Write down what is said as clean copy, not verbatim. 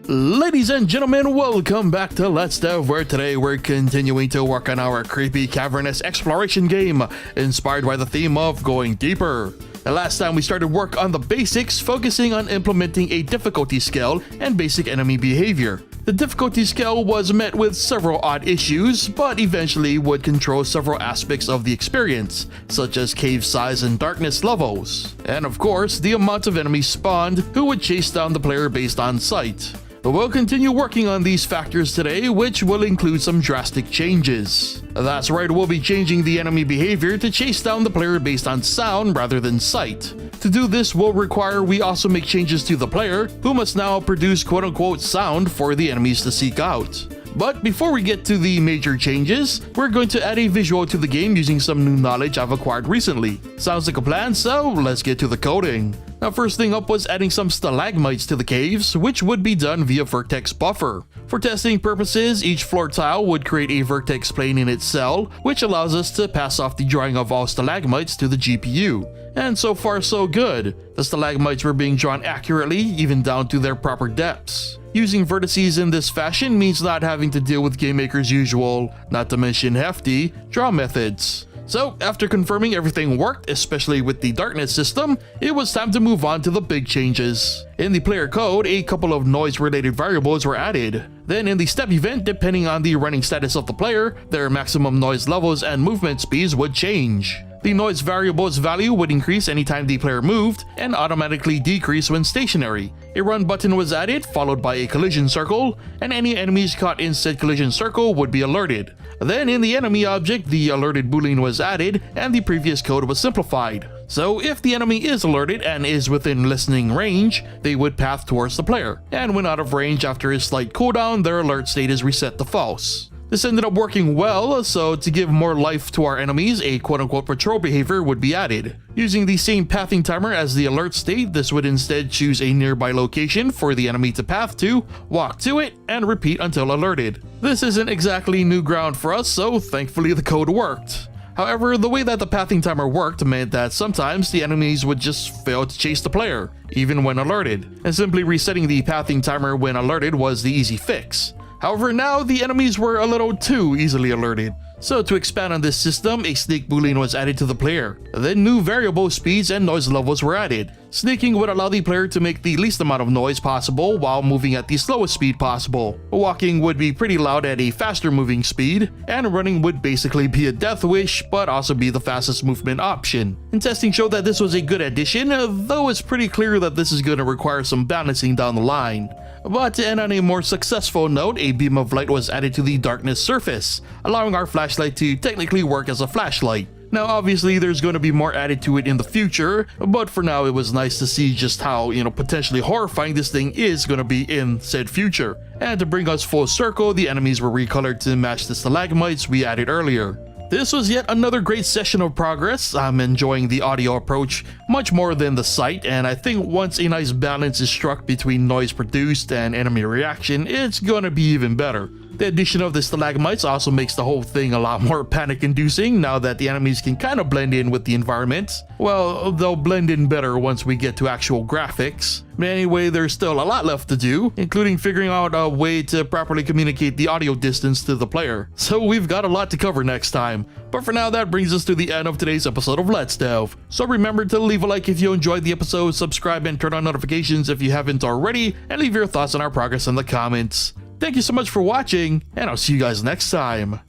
Ladies and gentlemen, welcome back to Let's Dev, where today we're continuing to work on our creepy cavernous exploration game, inspired by the theme of going deeper. The last time we started work on the basics, focusing on implementing a difficulty scale and basic enemy behavior. The difficulty scale was met with several odd issues, but eventually would control several aspects of the experience, such as cave size and darkness levels. And of course, the amount of enemies spawned who would chase down the player based on sight. We'll continue working on these factors today, which will include some drastic changes. That's right, we'll be changing the enemy behavior to chase down the player based on sound rather than sight. To do this will require we also make changes to the player, who must now produce quote-unquote sound for the enemies to seek out. But before we get to the major changes, we're going to add a visual to the game using some new knowledge I've acquired recently. Sounds like a plan, so let's get to the coding. Now, first thing up was adding some stalagmites to the caves, which would be done via vertex buffer. For testing purposes, each floor tile would create a vertex plane in its cell, which allows us to pass off the drawing of all stalagmites to the GPU. And so far so good. The stalagmites were being drawn accurately, even down to their proper depths. Using vertices in this fashion means not having to deal with GameMaker's usual, not to mention hefty, draw methods. So, after confirming everything worked, especially with the darkness system, it was time to move on to the big changes. In the player code, a couple of noise-related variables were added. Then in the step event, depending on the running status of the player, their maximum noise levels and movement speeds would change. The noise variable's value would increase anytime the player moved, and automatically decrease when stationary. A run button was added, followed by a collision circle, and any enemies caught in said collision circle would be alerted. Then in the enemy object, the alerted boolean was added, and the previous code was simplified. So if the enemy is alerted and is within listening range, they would path towards the player, and when out of range after a slight cooldown, their alert state is reset to false. This ended up working well, so to give more life to our enemies, a quote-unquote patrol behavior would be added. Using the same pathing timer as the alert state, this would instead choose a nearby location for the enemy to path to, walk to it, and repeat until alerted. This isn't exactly new ground for us, so thankfully the code worked. However, the way that the pathing timer worked meant that sometimes the enemies would just fail to chase the player, even when alerted, and simply resetting the pathing timer when alerted was the easy fix. However, now the enemies were a little too easily alerted. So to expand on this system, a sneak boolean was added to the player. Then new variable speeds and noise levels were added. Sneaking would allow the player to make the least amount of noise possible while moving at the slowest speed possible. Walking would be pretty loud at a faster moving speed, and running would basically be a death wish, but also be the fastest movement option. And testing showed that this was a good addition, though it's pretty clear that this is going to require some balancing down the line. But to end on a more successful note, a beam of light was added to the darkness surface, allowing our flashlight to technically work as a flashlight. Now obviously there's going to be more added to it in the future, but for now it was nice to see just how, potentially horrifying this thing is going to be in said future. And to bring us full circle, the enemies were recolored to match the stalagmites we added earlier. This was yet another great session of progress. I'm enjoying the audio approach much more than the sight, and I think once a nice balance is struck between noise produced and enemy reaction, it's gonna be even better. The addition of the stalagmites also makes the whole thing a lot more panic-inducing now that the enemies can kind of blend in with the environment. Well, they'll blend in better once we get to actual graphics. But anyway, there's still a lot left to do, including figuring out a way to properly communicate the audio distance to the player. So we've got a lot to cover next time. But for now, that brings us to the end of today's episode of Let's Dev. So remember to leave a like if you enjoyed the episode, subscribe and turn on notifications if you haven't already, and leave your thoughts on our progress in the comments. Thank you so much for watching, and I'll see you guys next time.